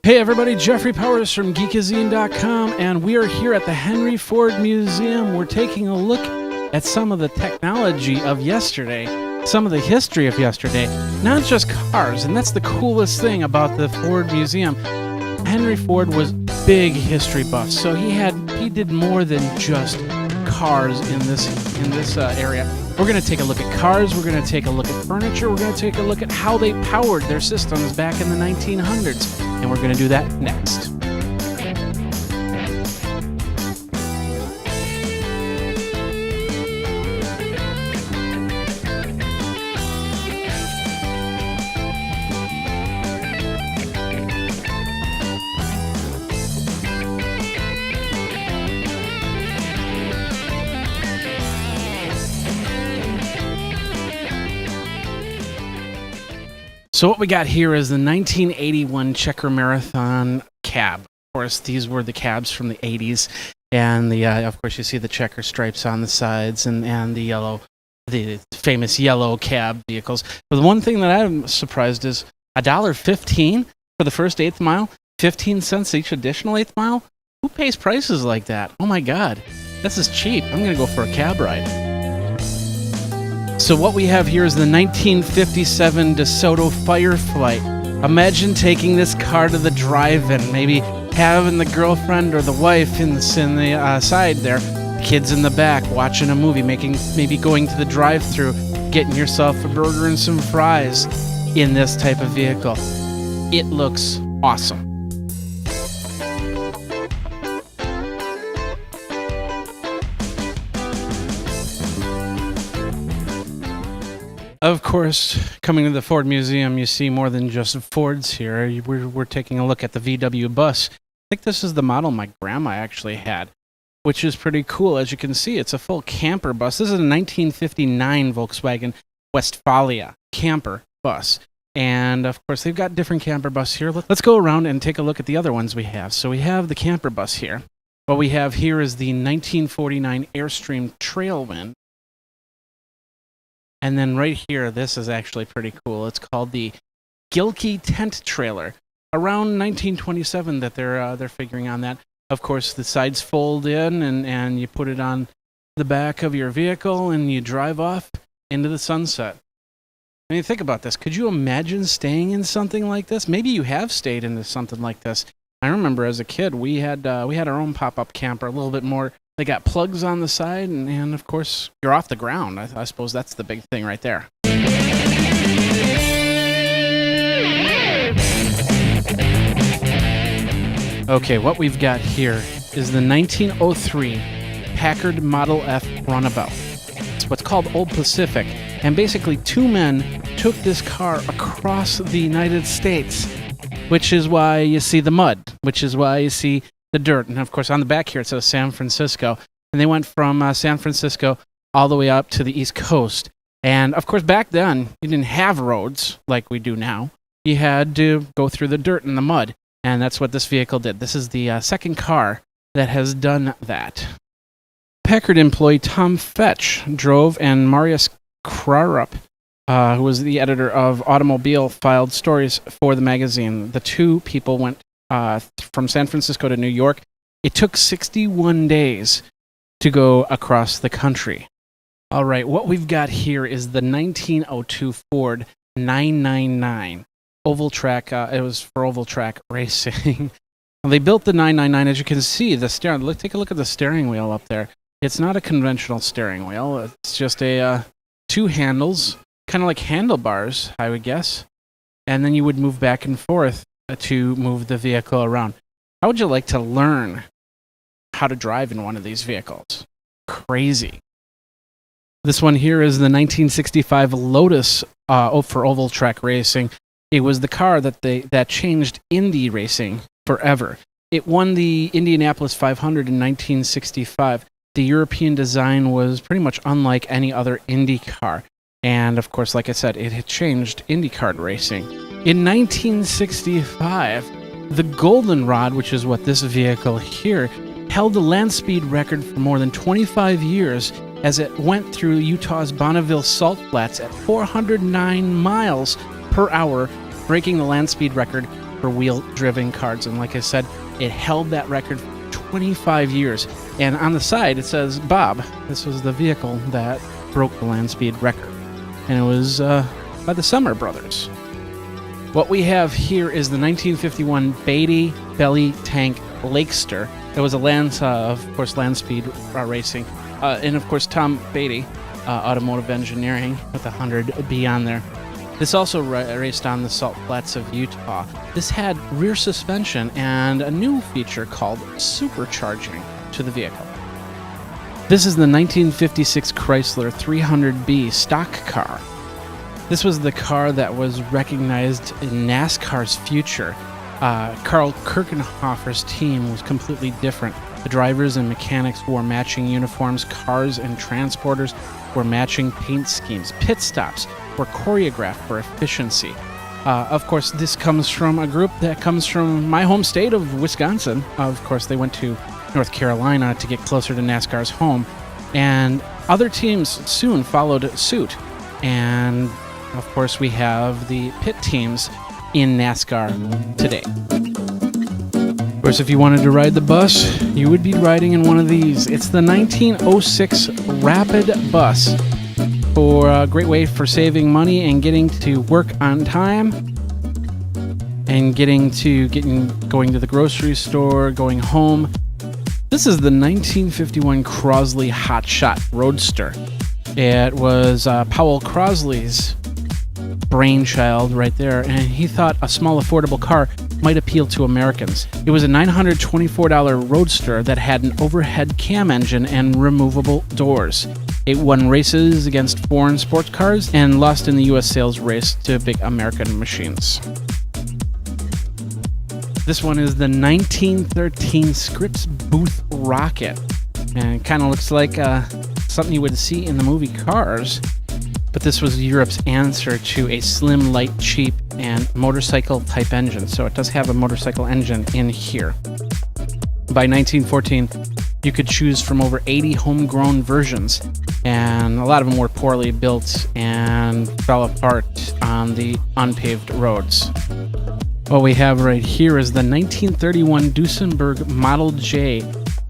Hey everybody, Jeffrey Powers from Geekazine.com, and we are here at the Henry Ford Museum. We're taking a look at some of the technology of yesterday, some of the history of yesterday, not just cars, and that's the coolest thing about the Ford Museum. Henry Ford was big history buff, so he did more than just cars in this area. We're going to take a look at cars, we're going to take a look at furniture, we're going to take a look at how they powered their systems back in the 1900s, and we're going to do that next. So what we got here is the 1981 Checker Marathon cab. Of course, these were the cabs from the 80s, and of course you see the checker stripes on the sides and the famous yellow cab vehicles. But the one thing that I'm surprised is $1.15 for the first eighth mile, 15 cents each additional eighth mile. Who pays prices like that? Oh my God, this is cheap. I'm gonna go for a cab ride. So what we have here is the 1957 DeSoto Firefly. Imagine taking this car to the drive-in, maybe having the girlfriend or the wife in the side there, kids in the back watching a movie, maybe going to the drive-thru, getting yourself a burger and some fries in this type of vehicle. It looks awesome. Of course, coming to the Ford Museum, you see more than just Fords here. We're taking a look at the VW bus. I think this is the model my grandma actually had, which is pretty cool. As you can see, it's a full camper bus. This is a 1959 Volkswagen Westphalia camper bus. And, of course, they've got different camper buses here. Let's go around and take a look at the other ones we have. So we have the camper bus here. What we have here is the 1949 Airstream Trailwind. And then right here, this is actually pretty cool. It's called the Gilkey tent trailer. Around 1927 that they're figuring on that. Of course, the sides fold in and you put it on the back of your vehicle and you drive off into the sunset. I mean, think about this. Could you imagine staying in something like this? Maybe you have stayed into something like this. I remember as a kid, we had our own pop-up camper, a little bit more. They got plugs on the side, and of course, you're off the ground. I suppose that's the big thing right there. Okay, what we've got here is the 1903 Packard Model F Runabout. It's what's called Old Pacific, and basically two men took this car across the United States, which is why you see the mud, which is why you see the dirt. And of course, on the back here, it says San Francisco. And they went from San Francisco all the way up to the East Coast. And of course, back then, you didn't have roads like we do now. You had to go through the dirt and the mud. And that's what this vehicle did. This is the second car that has done that. Packard employee Tom Fetch drove, and Marius Krarup, who was the editor of Automobile, filed stories for the magazine. The two people went from San Francisco to New York. It took 61 days to go across the country. All right, what we've got here is the 1902 Ford 999 oval track. It was for oval track racing. They built the 999, as you can see. The steering. Take a look at the steering wheel up there. It's not a conventional steering wheel. It's just a two handles, kind of like handlebars, I would guess. And then you would move back and forth to move the vehicle around. How would you like to learn how to drive in one of these vehicles? Crazy. This one here is the 1965 Lotus for oval track racing. It was the car that changed Indy racing forever. It won the Indianapolis 500 in 1965. The European design was pretty much unlike any other Indy car. And of course, like I said, it had changed IndyCar racing. In 1965, the Goldenrod, which is what this vehicle here, held the land speed record for more than 25 years as it went through Utah's Bonneville Salt Flats at 409 miles per hour, breaking the land speed record for wheel-driven cars. And like I said, it held that record for 25 years. And on the side, it says, Bob. This was the vehicle that broke the land speed record. And it was by the Summer Brothers. What we have here is the 1951 Beatty Belly Tank Lakester. It was a land speed racing. And of course, Tom Beatty, automotive engineering, with 100B on there. This also raced on the Salt Flats of Utah. This had rear suspension and a new feature called supercharging to the vehicle. This is the 1956 Chrysler 300B stock car. This was the car that was recognized in NASCAR's future. Carl Kirchenhofer's team was completely different. The drivers and mechanics wore matching uniforms. Cars and transporters were matching paint schemes. Pit stops were choreographed for efficiency. Of course, this comes from a group that comes from my home state of Wisconsin. Of course, they went to North Carolina to get closer to NASCAR's home. And other teams soon followed suit. And of course, we have the pit teams in NASCAR today. Of course, if you wanted to ride the bus, you would be riding in one of these. It's the 1906 Rapid Bus, for a great way for saving money and getting to work on time, and going to the grocery store, going home. This is the 1951 Crosley Hotshot Roadster. It was Powell Crosley's brainchild right there, and he thought a small affordable car might appeal to Americans. It was a $924 Roadster that had an overhead cam engine and removable doors. It won races against foreign sports cars and lost in the U.S. sales race to big American machines. This one is the 1913 Scripps Booth Rocket, and it kind of looks like something you would see in the movie Cars. But this was Europe's answer to a slim, light, cheap, and motorcycle-type engine. So it does have a motorcycle engine in here. By 1914, you could choose from over 80 homegrown versions, and a lot of them were poorly built and fell apart on the unpaved roads. What we have right here is the 1931 Duesenberg Model J,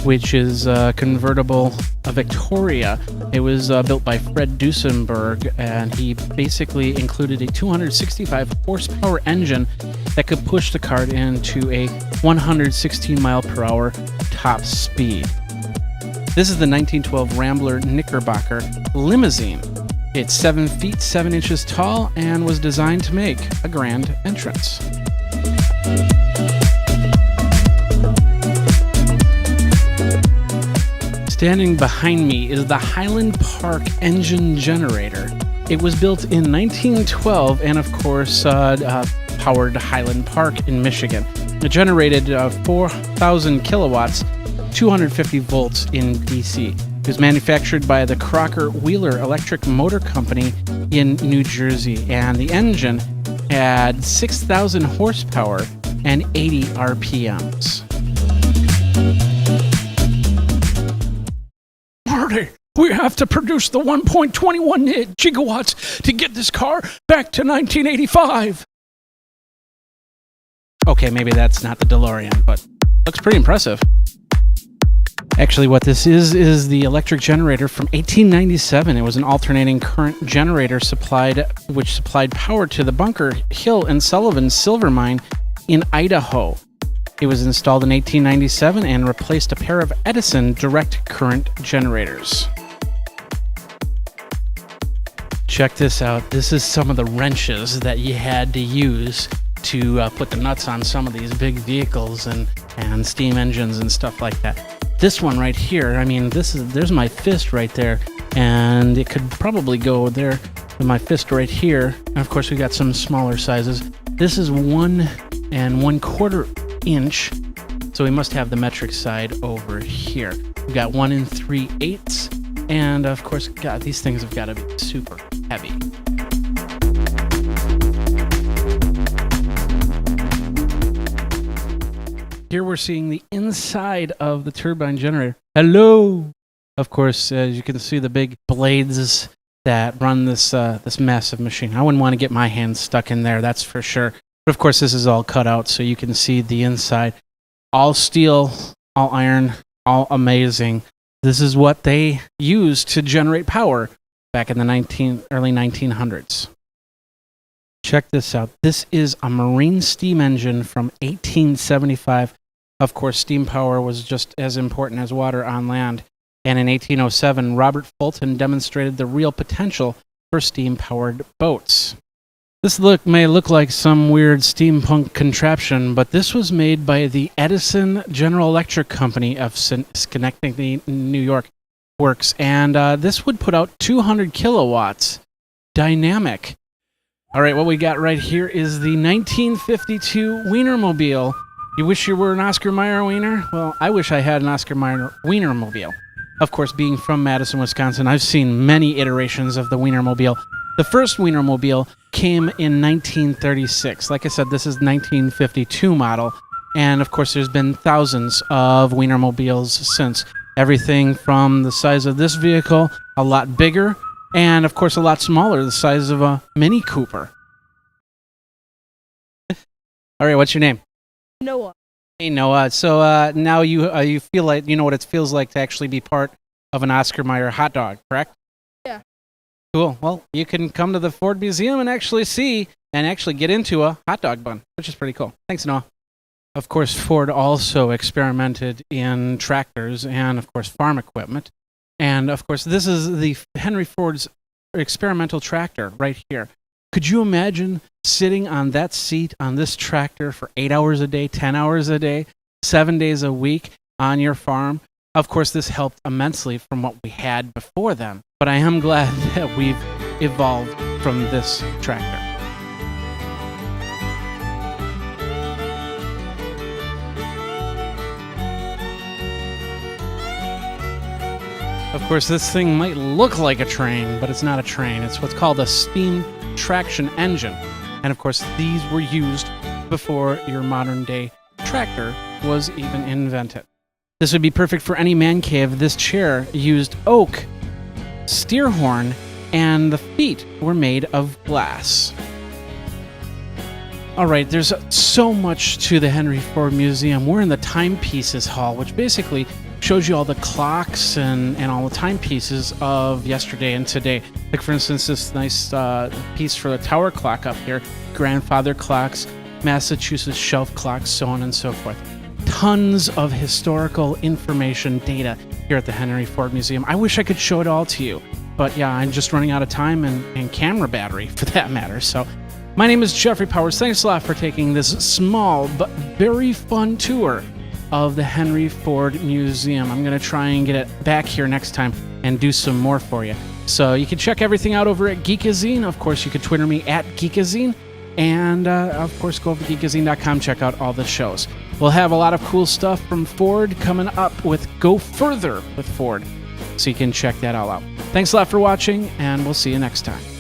which is a convertible Victoria. It was built by Fred Duesenberg, and he basically included a 265 horsepower engine that could push the car into a 116 mile per hour top speed. This is the 1912 Rambler Knickerbocker Limousine. It's 7 feet 7 inches tall and was designed to make a grand entrance. Standing behind me is the Highland Park engine generator. It was built in 1912 and, of course, powered Highland Park in Michigan. It generated 4,000 kilowatts, 250 volts in DC. It was manufactured by the Crocker Wheeler Electric Motor Company in New Jersey, and the engine had 6,000 horsepower and 80 RPMs. Marty, we have to produce the 1.21 gigawatts to get this car back to 1985. Okay, maybe that's not the DeLorean, but looks pretty impressive. Actually, what this is the electric generator from 1897. It was an alternating current generator which supplied power to the Bunker Hill and Sullivan silver mine in Idaho. It was installed in 1897 and replaced a pair of Edison direct current generators. Check this out. This is some of the wrenches that you had to use to put the nuts on some of these big vehicles and steam engines and stuff like that. This one right here, I mean, there's my fist right there, and it could probably go there with my fist right here. And of course, we got some smaller sizes. This is 1 1/4 inch, so we must have the metric side over here. We've got 1 3/8, and of course, God, these things have got to be super heavy. Here we're seeing the inside of the turbine generator. Hello! Of course, as you can see, the big blades that run this massive machine. I wouldn't want to get my hands stuck in there, that's for sure. But of course, this is all cut out so you can see the inside. All steel, all iron, all amazing. This is what they used to generate power back in the early 1900s. Check this out. This is a marine steam engine from 1875. Of course, steam power was just as important as water on land. And in 1807, Robert Fulton demonstrated the real potential for steam-powered boats. This may look like some weird steampunk contraption, but this was made by the Edison General Electric Company of Schenectady, New York Works, and this would put out 200 kilowatts. Dynamic. All right, what we got right here is the 1952 Wienermobile. You wish you were an Oscar Mayer wiener? Well, I wish I had an Oscar Mayer Wienermobile. Of course, being from Madison, Wisconsin, I've seen many iterations of the Wienermobile. The first Wienermobile came in 1936. Like I said, this is 1952 model. And of course, there's been thousands of Wienermobiles since. Everything from the size of this vehicle, a lot bigger, and of course, a lot smaller, the size of a Mini Cooper. All right, what's your name? Noah. Hey, Noah. So now you feel like you know what it feels like to actually be part of an Oscar Mayer hot dog, correct? Yeah. Cool. Well, you can come to the Ford Museum and actually see and actually get into a hot dog bun, which is pretty cool. Thanks, Noah. Of course, Ford also experimented in tractors and, of course, farm equipment. And, of course, this is the Henry Ford's experimental tractor right here. Could you imagine sitting on that seat on this tractor for 8 hours a day, 10 hours a day, 7 days a week on your farm? Of course, this helped immensely from what we had before then. But I am glad that we've evolved from this tractor. Of course, this thing might look like a train, but it's not a train. It's what's called a steam traction engine. And of course, these were used before your modern day tractor was even invented. This would be perfect for any man cave. This chair used oak, steer horn, and the feet were made of glass. All right, there's so much to the Henry Ford Museum. We're in the Timepieces Hall, which basically shows you all the clocks and all the timepieces of yesterday and today. Like, for instance, this nice piece for the tower clock up here, grandfather clocks, Massachusetts shelf clocks, so on and so forth. Tons of historical information, data here at the Henry Ford Museum. I wish I could show it all to you, but yeah, I'm just running out of time and camera battery for that matter. So my name is Jeffrey Powers. Thanks a lot for taking this small but very fun tour of the Henry Ford Museum. I'm going to try and get it back here next time and do some more for you. So you can check everything out over at Geekazine. Of course, you can Twitter me at Geekazine. And, of course, go over to geekazine.com, check out all the shows. We'll have a lot of cool stuff from Ford coming up with Go Further with Ford. So you can check that all out. Thanks a lot for watching, and we'll see you next time.